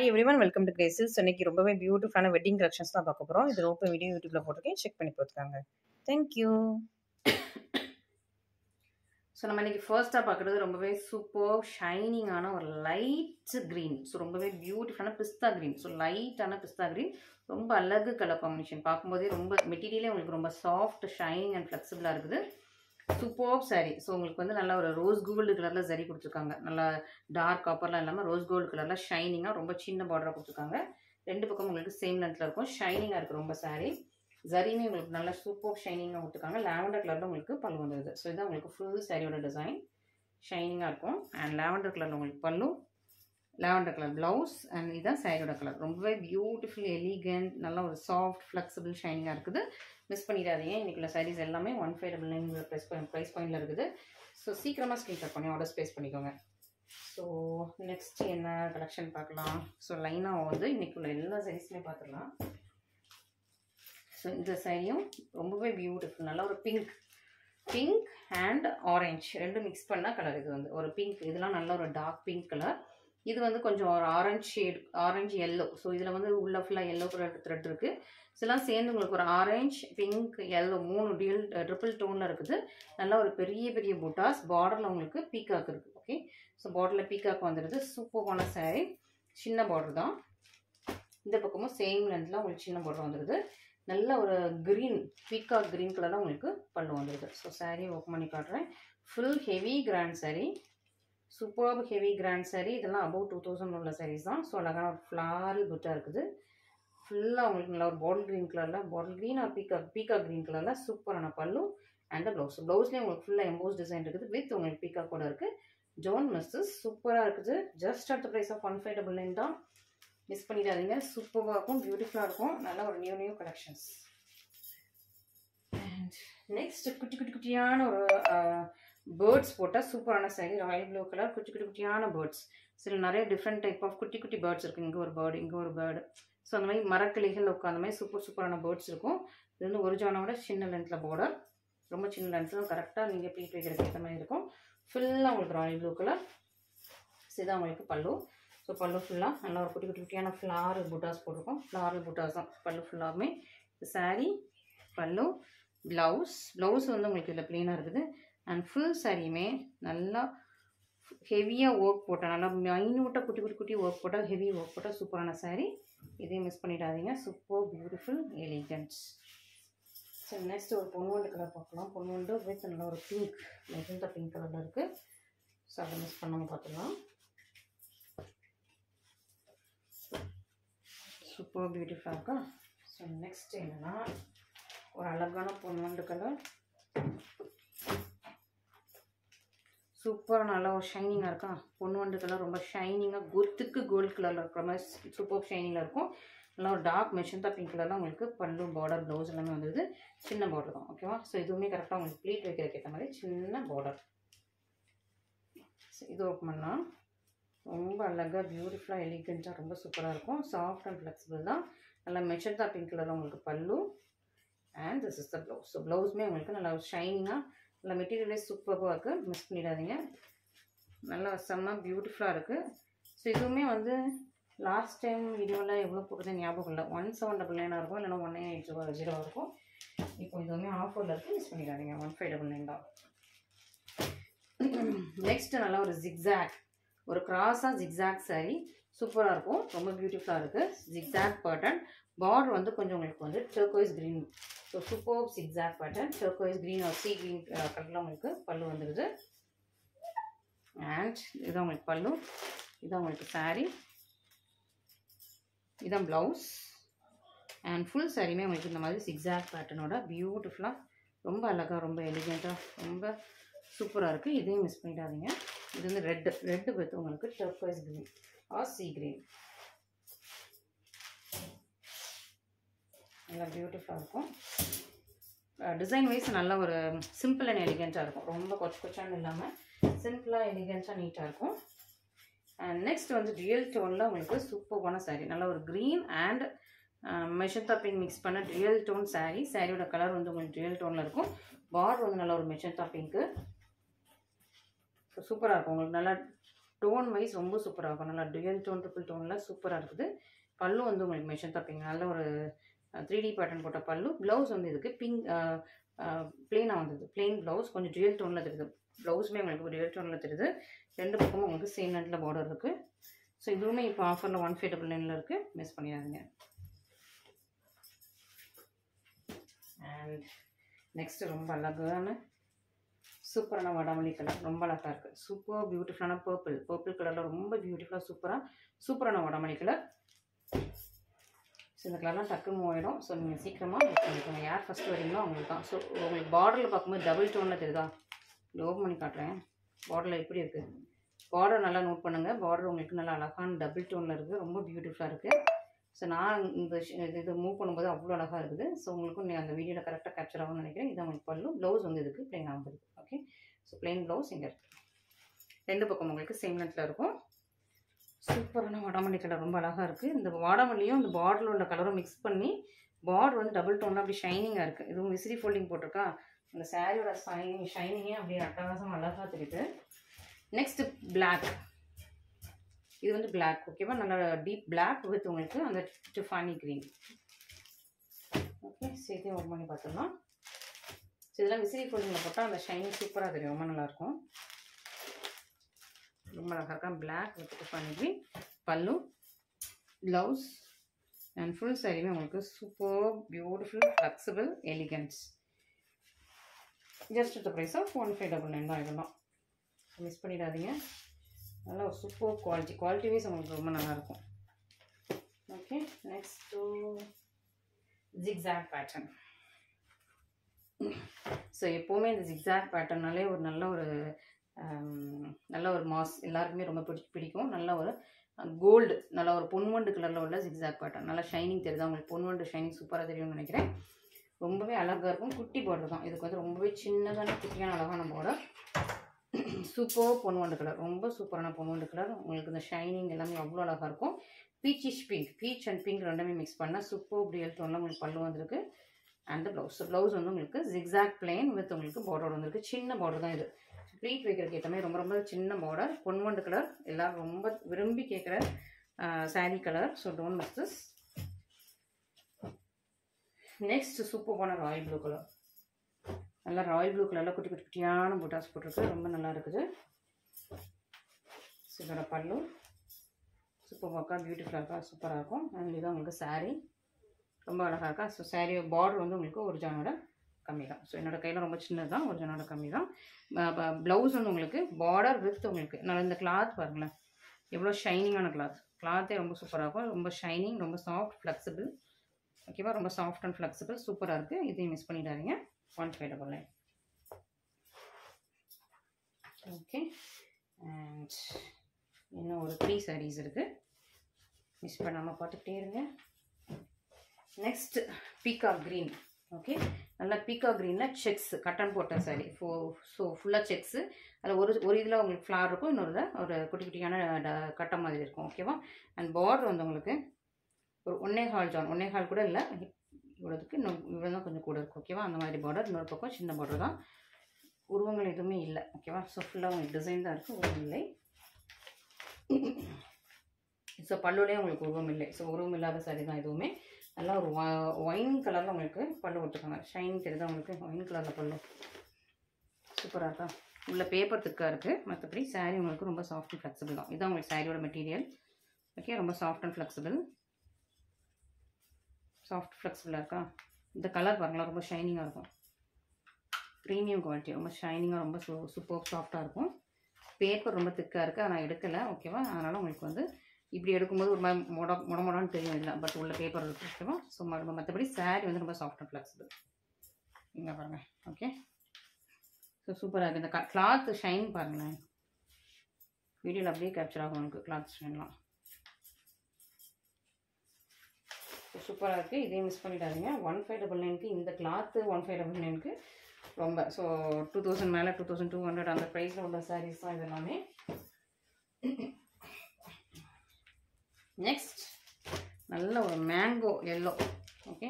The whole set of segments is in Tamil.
Hi everyone, welcome to Graces. இன்னைக்கு ரொம்பவே பியூட்டிஃபுல்லான வெட்டிங் கலெக்ஷன்ஸ் தான் பார்க்க போறோம். இது ஓப்பன் வீடியோ யூடியூப்ல போட்டிருக்கேன், செக் பண்ணி பார்த்துக்கோங்க. Thank you. ஸோ நம்ம இன்றைக்கி ஃபர்ஸ்ட்டாக பார்க்குறது ரொம்பவே சூப்பர் ஷைனிங்கான ஒரு லைட் க்ரீன். ஸோ ரொம்பவே பியூட்டிஃபுல்லான பிஸ்தா க்ரீன். ஸோ லைட்டான பிஸ்தா க்ரீன், ரொம்ப அழகு கலர் காம்பினேஷன். பார்க்கும்போதே ரொம்ப மெட்டீரியலே உங்களுக்கு ரொம்ப சாஃப்ட், ஷைனிங் அண்ட் ஃப்ளெக்சிபிளாக இருக்குது. சூப்பர் சாரீ. ஸோ உங்களுக்கு வந்து நல்லா ஒரு ரோஸ் கோல்டு கலரில் சரி கொடுத்துருக்காங்க. நல்லா டார்க் காப்பர்லாம் இல்லாமல் ரோஸ் கோல்டு கலரில் ஷைனிங்காக ரொம்ப சின்ன பார்டராக கொடுத்துருக்காங்க. ரெண்டு பக்கம் உங்களுக்கு சேம் லென்த்தில் இருக்கும். ஷைனிங்காக இருக்குது ரொம்ப சாரீ. ஜரியுமே உங்களுக்கு நல்லா சூப்பர் ஷைனிங்காக கொடுத்துருக்காங்க. லாவெண்டர் கலரில் உங்களுக்கு பல்லு வந்துடுது. ஸோ இதுதான் உங்களுக்கு ஃபுல் சாரியோட டிசைன். ஷைனிங்காக இருக்கும். அண்ட் லாவெண்டர் கலரில் உங்களுக்கு பல்லு, லாவெண்டர் கலர் ப்ளவுஸ், அண்ட் இதுதான் சாரியோட கலர். ரொம்பவே பியூட்டிஃபுல், எலிகண்ட், நல்லா ஒரு சாஃப்ட், ஃப்ளெக்சிபிள், ஷைனிங்காக இருக்குது. மிஸ் பண்ணிடாதீங்க. இன்றைக்குள்ள சாரீஸ் எல்லாமே 1599 ப்ரைஸ் பாயிண்டில் இருக்குது. ஸோ சீக்கிரமாக ஸ்க்ரீன்ஷாட் பண்ணி ஆர்டர்ஸ் ப்ளேஸ் பண்ணிக்கோங்க. ஸோ நெக்ஸ்ட் என்ன கலெக்ஷன் பார்க்கலாம். ஸோ லைனாக வந்து இன்றைக்குள்ள எல்லா சாரீஸுமே பார்த்துடலாம். ஸோ இந்த சாரியும் ரொம்பவே பியூட்டிஃபுல், நல்லா ஒரு பிங்க் அண்ட் ஆரஞ்ச் ரெண்டும் மிக்ஸ் பண்ணால் கலர். இது வந்து ஒரு பிங்க், இதெல்லாம் நல்ல ஒரு டார்க் பிங்க் கலர். இது வந்து கொஞ்சம் ஒரு orange shade, orange yellow. So இதில் வந்து உள்ள ஃபுல்லாக எல்லோ கலர் த்ரெட் இருக்குது. இதெல்லாம் சேர்ந்து உங்களுக்கு ஒரு ஆரஞ்ச், பிங்க், எல்லோ 3 ட்ரிபிள் டோனில் இருக்குது. நல்லா ஒரு பெரிய பெரிய பூட்டாஸ். பார்டரில் உங்களுக்கு பீகாக் இருக்குது. ஓகே, ஸோ பார்டரில் பீகாக் வந்துடுது. சூப்பரான சாரீ. சின்ன பார்டர் தான். இந்த பக்கமும் சேம் லென்த்தில் உங்களுக்கு சின்ன பார்டர் வந்துடுது. நல்ல ஒரு க்ரீன், பீகாக் க்ரீன் கலரில் உங்களுக்கு பல்லு வந்துடுது. ஸோ சாரீ ஓப்பன் பண்ணி காட்டுறேன். Full heavy grand sari, super heavy grand sari. இதெல்லாம் அபவுட் 2000 உள்ள சாரீஸ் தான். ஸோ அழகான ஒரு ஃப்ளாரல் புட்டாக இருக்குது. ஃபுல்லாக உங்களுக்கு நல்லா ஒரு பாட்டில் க்ரீன் கலரில், bottle green or peacock green கலரில் சூப்பரான பல்லு அண்ட் ப்ளவுஸ். ப்ளவுஸ்லேயே உங்களுக்கு ஃபுல்லாக எம்போஸ் டிசைன் இருக்குது. வித் உங்களுக்கு பீகாக் கூட இருக்குது. ஜோன் மிஸ்ஸஸ் சூப்பராக இருக்குது. Just at the price of 1599 தான். மிஸ் பண்ணிடாதீங்க. சூப்பராக இருக்கும், பியூட்டிஃபுல்லாக இருக்கும். நல்ல ஒரு நியூ கலெக்ஷன்ஸ். அண்ட் நெக்ஸ்ட் குட்டியான ஒரு பேர்ட்ஸ் போட்டால் சூப்பரான சாரீ. ராயல் ப்ளூ கலர், குட்டியான பேர்ட்ஸ். சில நிறைய டிஃப்ரெண்ட் டைப் ஆஃப் குட்டி பேர்ட்ஸ் இருக்குது. இங்கே ஒரு பேர்டு, இங்கே ஒரு பேர்டு. ஸோ அந்த மாதிரி மரக்கிளைகள் உட்காந்த மாதிரி சூப்பரான பேர்ட்ஸ் இருக்கும். இது வந்து ஒரு ஜானோட சின்ன லென்த்தில் பார்டர், ரொம்ப சின்ன லென்த்தில் கரெக்டாக நீங்கள் ப்ளீட் வைக்கிறதுக்கு ஏற்ற மாதிரி இருக்கும். ஃபுல்லாக உங்களுக்கு ராயல் ப்ளூ கலர். இதுதான் உங்களுக்கு பல்லு. ஸோ பல்லு ஃபுல்லாக நல்லா ஒரு குட்டியான ஃப்ளாரல் புட்டாஸ் போட்டிருக்கோம். ஃப்ளாரல் புட்டாஸ் தான் பல்லு ஃபுல்லாகவே. சாரீ, பல்லு, ப்ளவுஸ் வந்து உங்களுக்கு இதில் ப்ளெயினாக இருக்குது. அண்ட் ஃபுல் சாரியுமே நல்லா ஹெவியாக ஒர்க் போட்டால், நல்லா மைன்யூட்டாக குட்டி ஒர்க் போட்டால், ஹெவி ஒர்க் போட்டால் சூப்பரான சாரீ. இதையும் மிஸ் பண்ணிடாதீங்க. Super beautiful elegance. So next ஒரு பொன்வண்டு கலர் பார்க்கலாம். பொன்வண்டு வித் நல்லா ஒரு பிங்க், மெஜந்தா பிங்க் கலரில் இருக்குது. ஸோ அதை மிஸ் பண்ணாமல் பார்த்துக்கலாம். சூப்பர் பியூட்டிஃபுல்லாக இருக்கா. ஸோ நெக்ஸ்ட் என்னென்னா ஒரு அழகான பொன்வண்டு கலர். சூப்பராக நல்லா ஒரு ஷைனிங்காக இருக்கா. பொன்வண்டு கலர் ரொம்ப ஷைனிங்காக குத்துக்கு கோல்டு கலரில் இருக்கிற மாதிரி சூப்பர் ஷைனிங்காக இருக்கும். நல்லா ஒரு டார்க் மெஜந்தா பிங்க் கலரில் உங்களுக்கு பல்லு, பார்டர், ப்ளவுஸ் எல்லாமே வந்துடுது. சின்ன பார்டர் தான். ஓகேவா. ஸோ இதுவுமே கரெக்டாக உங்களுக்கு ப்ளீட் வைக்கிறதுக்கு ஏற்ற மாதிரி சின்ன பார்டர். ஸோ இது ஓப்பன் பண்ணால் ரொம்ப அழகாக பியூட்டிஃபுல்லாக எலிகெண்ட்டாக ரொம்ப சூப்பராக இருக்கும். சாஃப்ட் அண்ட் ஃப்ளெக்சிபிள் தான். நல்லா மெஜந்தா பிங்க் கலரில் உங்களுக்கு பல்லு and this is the blouse. So ப்ளவுஸுமே உங்களுக்கு நல்லா ஷைனிங்காக, நல்லா மெட்டீரியலே சூப்பராக இருக்குது. மிஸ் பண்ணிடாதீங்க. நல்லா செம்ம பியூட்டிஃபுல்லாக இருக்குது. ஸோ இதுவுமே வந்து லாஸ்ட் டைம் வீடியோவில் எவ்வளோ போட்டது ஞாபகம் இல்லை. 1799 இருக்கும், இல்லைனா 1880 இருக்கும். இப்போ இதுவுமே ஆஃபரில் இருக்குது. மிஸ் பண்ணிடாதீங்க. 1599 தான். நெக்ஸ்ட்டு நல்லா ஒரு ஜிக்ஸாக், ஒரு கிராஸாக ஜிக்ஸாக் சாரீ. சூப்பராக இருக்கும், ரொம்ப பியூட்டிஃபுல்லாக இருக்குது. Zigzag pattern. பார்டர் வந்து கொஞ்சம் உங்களுக்கு வந்து turquoise green. So super zigzag pattern. Turquoise green ஒரு சீ க்ரீன் கலரில் உங்களுக்கு பல்லு வந்துடுது. அண்ட் இதுதான் உங்களுக்கு பல்லு, இதுதான் உங்களுக்கு சாரீ, இதுதான் ப்ளவுஸ். அண்ட் ஃபுல் சாரியுமே உங்களுக்கு இந்த மாதிரி ஜிக்ஸாக் பேட்டர்னோட பியூட்டிஃபுல்லாக ரொம்ப அழகாக, ரொம்ப எலிகெண்ட்டாக, ரொம்ப சூப்பராக இருக்குது. இதையும் மிஸ் பண்ணிடாதீங்க. இது வந்து ரெட்டு வித் உங்களுக்கு டர்கோய்ஸ் க்ரீன் ஆர் சீ க்ரீன். நல்லா பியூட்டிஃபுல்லாக இருக்கும். டிசைன் வைஸ் நல்ல ஒரு சிம்பிள் அண்ட் எலிகெண்ட்டாக இருக்கும். ரொம்ப கொச்சான்னு இல்லாமல் சிம்பிளாக எலிகெண்ட்டாக நீட்டாக இருக்கும். அண்ட் நெக்ஸ்ட் வந்து ரியல் டோனில் உங்களுக்கு சூப்பரான சாரீ. நல்ல ஒரு green and magenta pink mix பண்ண ரியல் டோன் சாரீ. சாரியோட கலர் வந்து உங்களுக்கு ரியல் டோனில் இருக்கும். பார்டர் வந்து நல்ல ஒரு மெஜந்தா பிங்க்கு. ஸோ சூப்பராக இருக்கும். உங்களுக்கு நல்லா டோன் வைஸ் ரொம்ப சூப்பராக இருக்கும். நல்லா டுயல் டோன் ட்ரிபிள் டோனில் சூப்பராக இருக்குது. பல்லு வந்து உங்களுக்கு மெஷன் தப்பிங்க, நல்ல ஒரு 3D பேட்டர்ன் போட்ட பல்லு. ப்ளவுஸ் வந்து இதுக்கு பிங்க் பிளெயினாக வந்தது, பிளெயின் ப்ளவுஸ், கொஞ்சம் டுயல் டோனில் தெரியுது. ப்ளவுஸுமே உங்களுக்கு டுயல் டோனில் தெரியுது. 2 பக்கமும் உங்களுக்கு சேம் லென்த்தில் பார்டர் இருக்குது. ஸோ இதுவுமே இப்போ ஆஃபரில் 1599 இருக்குது, மிஸ் பண்ணிடாதீங்க. அண்ட் நெக்ஸ்ட் ரொம்ப அழகான சூப்பரான வடமல்லி கலர், ரொம்ப அழகாக இருக்குது. சூப்பர் பியூட்டிஃபுல்லான பர்பிள் கலரில் ரொம்ப பியூட்டிஃபுல்லாக சூப்பரான வடமல்லி கலர். ஸோ இந்த கலர்லாம் டக்கு மூவ் ஆகிடும். ஸோ நீங்கள் சீக்கிரமாக புக் பண்ணிக்கோங்க. யார் ஃபஸ்ட்டு வரீங்களோ அவங்களுக்கு தான். ஸோ உங்களுக்கு பார்டரில் பார்க்கும்போது டபுள் டோனில் தெரியுதா? இது ஓப்பன் பண்ணி காட்டுறேன். பார்டரில் எப்படி இருக்குது, பார்டர் நல்லா நோட் பண்ணுங்கள். பார்டர் உங்களுக்கு நல்லா அழகான டபுள் டோனில் இருக்குது, ரொம்ப பியூட்டிஃபுல்லாக இருக்குது. ஸோ நான் இது மூவ் பண்ணும்போது அவ்வளோ அழகாக இருக்குது. ஸோ உங்களுக்கும் நீங்கள் அந்த வீடியோவில் கரெக்டாக கேப்சர் ஆகும்னு நினைக்கிறேன். இது உங்களுக்கு பல்லு. ப்ளவுஸ் வந்து இதுக்கு பிளெயினாக வந்துருக்கு. ஓகே, ஸோ பிளெயின் ப்ளவுஸ் இங்கே இருக்குது. 2 பக்கம் உங்களுக்கு சேம் லென்த்தில் இருக்கும். சூப்பரான வாடாமல்லி கலர், ரொம்ப அழகாக இருக்குது. இந்த வாடாமல்லியும் இந்த பார்டரில் உள்ள கலரும் மிக்ஸ் பண்ணி பார்டர் வந்து டபுள் டோனில் அப்படி ஷைனிங்காக இருக்குது. இதுவும் விசிறி ஃபோல்டிங் போட்டிருக்கா, அந்த சாரியோட ஷைனிங்கே அப்படியே அட்டகாசம் அழகாக தெரியுது. நெக்ஸ்ட் பிளாக், இது வந்து பிளாக். ஓகேவா, நல்லா டீப் பிளாக் வித் உங்களுக்கு அந்த டிஃபானி க்ரீன். ஓகே, சேர்த்து ஓப்பன் பண்ணி பார்த்துடலாம். ஸோ இதெல்லாம் விசிறி ஃபோல்டிங்கில் போட்டால் அந்த ஷைனிங் சூப்பராக தெரியும், ரொம்ப நல்லாயிருக்கும். ரொம்ப அழகாக இருக்கா, black with Tiffany green. Pallu, blouse and full சாரியுமே உங்களுக்கு super beautiful flexible elegance. Just the price of 1599 தான். இதெல்லாம் மிஸ் பண்ணிடாதீங்க. நல்லா ஒரு சூப்பர் குவாலிட்டி வைஸ் உங்களுக்கு ரொம்ப நல்லாயிருக்கும். Okay, next zigzag pattern. So எப்போவுமே இந்த ஜிக்ஸாக் பேட்டர்னாலே ஒரு நல்ல ஒரு மாஸ் எல்லாருக்குமே ரொம்ப பிடிக்கும். நல்ல ஒரு கோல்டு, நல்ல ஒரு பொன்வண்டு கலரில் உள்ள ஜிக்ஸாக் பேட்டர்ன். நல்லா ஷைனிங் தெரியுது உங்களுக்கு, பொன்வண்டு ஷைனிங் சூப்பராக தெரியும்னு நினைக்கிறேன். ரொம்பவே அழகாக இருக்கும். குட்டி பார்டர் தான் இதுக்கு, வந்து ரொம்பவே சின்னதான குட்டியான அழகான பார்டர். சூப்பர் பொன்வண்டு கலர், ரொம்ப சூப்பரான பொன்வண்டு கலர். உங்களுக்கு இந்த ஷைனிங் எல்லாமே அவ்வளோ அழகாக இருக்கும். Peachish pink, beach and pink ரெண்டுமே மிக்ஸ் பண்ணால் சூப்பர் ரியல் டோனில் உங்களுக்கு பல்லு வந்திருக்கு. அண்ட் ப்ளவுஸ் வந்து உங்களுக்கு ஜிக்ஸாக் பிளெயின் வித் உங்களுக்கு பார்டர் வந்திருக்கு. சின்ன பார்டர் தான் இது, ப்ளீட் வைக்கிறதுக்கு ஏற்ற மாதிரி ரொம்ப சின்ன பார்டர். பொன்வண்டு கலர் எல்லோரும் ரொம்ப விரும்பி கேட்குற sari colour. So don't miss this. Next சூப்பரான ராயல் ப்ளூ கலர். நல்லா ராயல் ப்ளூ கலரில் குட்டி குட்டியான புட்டாஸ் போட்டிருக்கு, ரொம்ப நல்லா இருக்குது. ஸோ இதோட பல்லு சூப்பர் ஒர்க்காக பியூட்டிஃபுல்லாக இருக்கா, சூப்பராக இருக்கும். அண்ட் இதுதான் உங்களுக்கு சாரீ, ரொம்ப அழகாக இருக்கா. ஸோ சாரீ பார்டர் வந்து உங்களுக்கு ஒரு ஜானோட கம்மி தான். ஸோ என்னோடய கையில் ரொம்ப சின்னது தான், ஒரு ஜானோட கம்மி தான். ப்ளவுஸ் வந்து உங்களுக்கு பார்டர் வித் உங்களுக்கு நல்லா இந்த கிளாத் பாருங்களேன், எவ்வளோ ஷைனிங்கான கிளாத்தே ரொம்ப சூப்பராக இருக்கும். ரொம்ப ஷைனிங், ரொம்ப சாஃப்ட், ஃப்ளெக்சிபிள். ஓகேவா, ரொம்ப சாஃப்ட் அண்ட் ஃப்ளெக்சிபிள், சூப்பராக இருக்குது. இதையும் மிஸ் பண்ணிடாதீங்க. 1599. ஓகே, அண்ட் இன்னும் ஒரு 3 sarees இருக்குது, மிஸ் பண்ணாமல் பார்த்துக்கிட்டே இருங்க. Next peacock green. ஓகே, நல்லா பீகாக் க்ரீனில் செக்ஸ் கட்டன் போட்ட சாரி. ஸோ ஃபுல்லாக செக்ஸு. அதில் ஒரு இதில் உங்களுக்கு ஃப்ளார் இருக்கும், இன்னொரு ஒரு குட்டி குட்டியான கட்டை மாதிரி இருக்கும். ஓகேவா, அண்ட் பார்டர் வந்து உங்களுக்கு ஒரு 1.25 கூட இல்லை, இவ்வளோதுக்கு இவ்வளோ தான் கொஞ்சம் கூட இருக்கும். ஓகேவா, அந்த மாதிரி பார்டர். இன்னொரு பக்கம் சின்ன பார்டர் தான், உருவங்கள் எதுவுமே இல்லை. ஓகேவா, ஸோ ஃபுல்லாக உங்களுக்கு டிசைன் தான் இருக்குது, உருவம் இல்லை. ஸோ பல்லுலேயே உங்களுக்கு உருவம் இல்லை. ஸோ உருவம் இல்லாத சாரி தான் எதுவுமே. நல்லா ஒரு ஒயின் கலரில் உங்களுக்கு பல்லு கொடுத்துருக்காங்க. ஷைனிங் தெரியுதா உங்களுக்கு, ஒயின் கலரில் பல்லு சூப்பராக இருக்கா. உள்ள பேப்பர் திக்காக இருக்குது, மற்றபடி சாரீ உங்களுக்கு ரொம்ப சாஃப்ட் அண்ட் ஃப்ளெக்சிபிள் தான். இதுதான் உங்களுக்கு சாரியோட மெட்டீரியல். ஓகே, ரொம்ப சாஃப்ட் அண்ட் ஃப்ளெக்சிபிள், ஃப்ளெக்சிபிளாக இருக்கா. இந்த கலர் பாருங்களா, ரொம்ப ஷைனிங்காக இருக்கும். ப்ரீமியம் குவாலிட்டி, ரொம்ப ஷைனிங்காக, ரொம்ப சூப்பர் சாஃப்டாக இருக்கும். பேப்பர் ரொம்ப திக்காக இருக்குது, ஆனால் எடுக்கலை. ஓகேவா, அதனால் உங்களுக்கு வந்து இப்படி எடுக்கும்போது ஒரு மாதிரி மொடன்னு தெரியும் இல்லை, பட் உள்ள பேப்பர் இருக்குது. ஓகேவா, ஸோ மற்றபடி சாரீ வந்து ரொம்ப சாஃப்ட் அண்ட் ஃப்ளெக்சிபிள். இங்கே பாருங்கள். ஓகே, ஸோ சூப்பராக இருக்குது. இந்த கிளாத் ஷைன் பாருங்களேன், வீடியோவில் அப்படியே கேப்சர் ஆகும் உங்களுக்கு கிளாத் ஷைன்லாம். சூப்பராக இருக்குது, இதையும் மிஸ் பண்ணிடாதீங்க. 1599க்கு இந்த கிளாத்து 1599க்கு ரொம்ப. ஸோ 2000 மேலே 2200 அந்த ப்ரைஸில் உள்ள சாரீஸ் தான் இது எல்லாமே. நெக்ஸ்ட் நல்ல ஒரு மேங்கோ எல்லோ. ஓகே,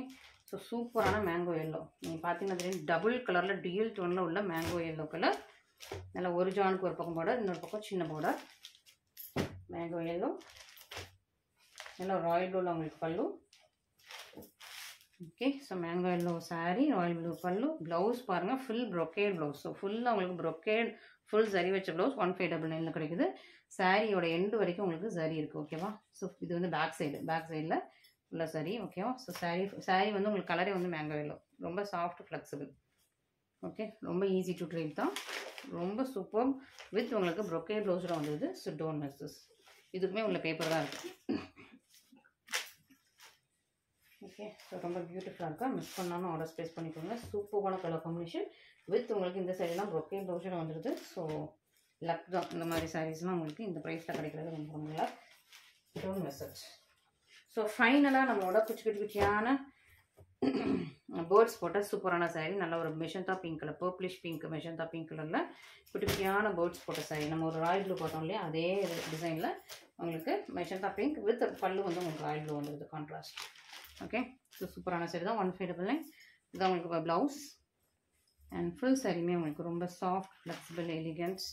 ஸோ சூப்பரான மேங்கோ எல்லோ. நீங்கள் பார்த்தீங்கன்னா தெரியும், டபுள் கலரில் டியூல் டோனில் உள்ள மேங்கோ எல்லோ கலர். நல்லா ஒரு ஜானுக்கு ஒரு பக்கம் பார்டர், இன்னொரு பக்கம் சின்ன பார்டர். மேங்கோ எல்லோ, எல்லாம் ராயல் ப்ளூவில் உங்களுக்கு பல்லு. Okay, so mango yellow sari, Royal blue பல்லு. ப்ளவுஸ் பாருங்கள், ஃபுல் ப்ரொக்கேட் ப்ளவுஸ். ஸோ ஃபுல்லாக உங்களுக்கு ப்ரொக்கேட், ஃபுல் சரி வச்ச ப்ளவுஸ் 1599 கிடைக்குது. சாரியோட எண்டு வரைக்கும் உங்களுக்கு சரி இருக்குது. ஓகேவா? ஸோ இது வந்து பேக் சைடில் உள்ள சரி. ஓகேவா? ஸோ சாரீ வந்து உங்களுக்கு கலரே வந்து மேங்கோ எல்லோ, ரொம்ப சாஃப்ட் ஃப்ளெக்சிபிள். ஓகே, ரொம்ப ஈஸி டு ட்ரீட் தான், ரொம்ப சூப்பர். வித் உங்களுக்கு ப்ரொக்கேட் ப்ளவுஸில் வந்தது. So don't miss this. இதுக்குமே உள்ள பேப்பர் தான் இருக்குது. ஓகே, ஸோ ரொம்ப பியூட்டிஃபுல்லாக இருக்கா. மிஸ் பண்ணாலும் ஆர்டர் ஸ்பேஸ் பண்ணிக்கோங்க. சூப்பரான கலர் காம்பினேஷன் வித் உங்களுக்கு இந்த சைடெலாம் ப்ரொக்கேட் ப்ளவுஸில் வந்துடுது. ஸோ லக் தான், இந்த மாதிரி சாரீஸ்லாம் உங்களுக்கு இந்த ப்ரைஸில் கிடைக்கிறது ரொம்ப ரொம்ப luck. Don't miss it. So ஃபைனலாக நம்மளோட குச்சியான பேர்ட்ஸ் போட்ட சூப்பரான சாரீ. நல்ல ஒரு magenta pink colour, purplish pink, magenta pink கலரில் குட்டியான பேர்ட்ஸ் போட்ட சாரீ. நம்ம ஒரு ராயல் ப்ளூ பார்த்தோம் இல்லையா, அதே டிசைனில் உங்களுக்கு மெஜந்தா பிங்க் வித் பல்லு வந்து உங்களுக்கு ராயல் ப்ளூ வந்துடுது, கான்ட்ராஸ்ட். ஓகே, ஸோ சூப்பரான சாரீ தான். 1599 இதுதான் உங்களுக்கு ப்ளவுஸ். அண்ட் ஃபுல் சாரியுமே உங்களுக்கு ரொம்ப சாஃப்ட், ஃப்ளெக்சிபிள், எலிகன்ஸ்,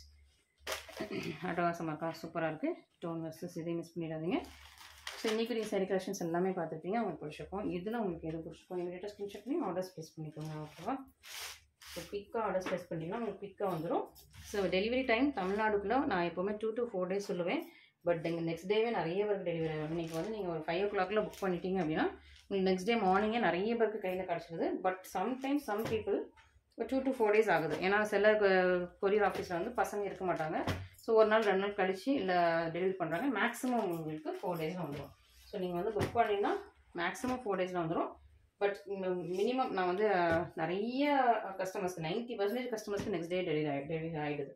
அட்டகாசமாக இருக்கா, சூப்பராக இருக்குது. டோன் மிஸ், இதையும் மிஸ் பண்ணிடாதீங்க. ஸோ இன்றைக்கி சாரீ கலெக்ஷன்ஸ் எல்லாமே பார்த்துருப்பீங்க, உங்களுக்கு பிடிச்சிருக்கும். இதில் உங்களுக்கு எது பிடிச்சிருக்கும் இமீடியட்டாக ஸ்க்ரீன்ஷாட் பண்ணி ஆர்டர் ப்ளேஸ் பண்ணிக்கோங்க. ஓகேவா? ஸோ குயிக்காக ஆர்டர் ப்ளேஸ் பண்ணிட்டீங்கன்னா உங்களுக்கு குயிக்காக வந்துடும். ஸோ டெலிவரி டைம் தமிழ்நாடுக்குள்ளே நான் எப்போவுமே 2 to 4 days சொல்லுவேன். பட் நீங்கள் நெக்ஸ்ட் டேவே நிறைய பேருக்கு டெலிவரி ஆகும். இன்றைக்கி வந்து நீங்கள் ஒரு 5 o'clock புக் பண்ணிட்டீங்க அப்படின்னா உங்களுக்கு நெக்ஸ்ட் டே மார்னிங்கே நிறைய பேருக்கு கையில் கிடச்சிடுது. But sometimes some people 2 to 4 days ஆகுது. ஏன்னா சில கொரியர் ஆஃபீஸில் வந்து பசங்க இருக்க மாட்டாங்க. ஸோ ஒரு நாள் 2 நாள் கழிச்சு இல்லை டெலிவரி பண்ணுறாங்க. மேக்ஸிமம் உங்களுக்கு 4 days வந்துடும். ஸோ நீங்கள் வந்து புக் பண்ணிங்கன்னா மேக்ஸிமம் 4 days வந்துடும். பட் மினிமம் நான் வந்து நிறைய கஸ்டமர்ஸ்க்கு 90% கஸ்டமர்ஸ்க்கு நெக்ஸ்ட் டே டெலிவரி ஆகிடுது.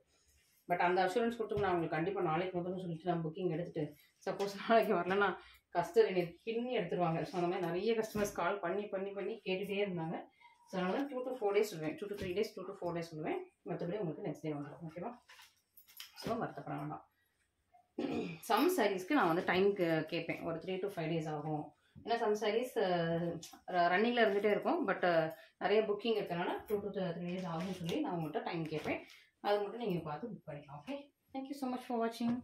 பட் அந்த அஷூரன்ஸ் கொடுத்து நான் உங்களுக்கு கண்டிப்பாக நாளைக்கு முதல்ல சொல்லிட்டு நான் புக்கிங் எடுத்துகிட்டு சப்போஸ் நாளைக்கு வரலன்னா கஸ்டமர் என்னை பின்னி எடுத்துருவாங்க. ஸோ அந்த மாதிரி நிறைய கஸ்டமர்ஸ் கால் பண்ணி கேட்டுகிட்டே இருந்தாங்க. ஸோ அதனால 2 to 4 days சொல்லுவேன், 2 to 3 days, 2 to 4 days சொல்லுவேன். மற்றபடி உங்களுக்கு நெக்ஸ்ட் டே வந்துடும். ஓகேவா? ஸோ வருத்தப்பட வேண்டாம். சம் சாரீஸ்க்கு நான் வந்து டைம் கேட்பேன், ஒரு 3 to 5 days ஆகும். ஏன்னா சம் சாரீஸ் ரன்னிங்கில் இருந்துகிட்டே இருக்கும். பட் நிறைய புக்கிங் இருக்கிறனால 2 to 3 days ஆகும்னு சொல்லி நான் உங்கள்கிட்ட டைம் கேட்பேன். அது மட்டும் நீங்கள் பார்த்து புக் பண்ணிக்கலாம். Okay, thank you so much for வாட்சிங்.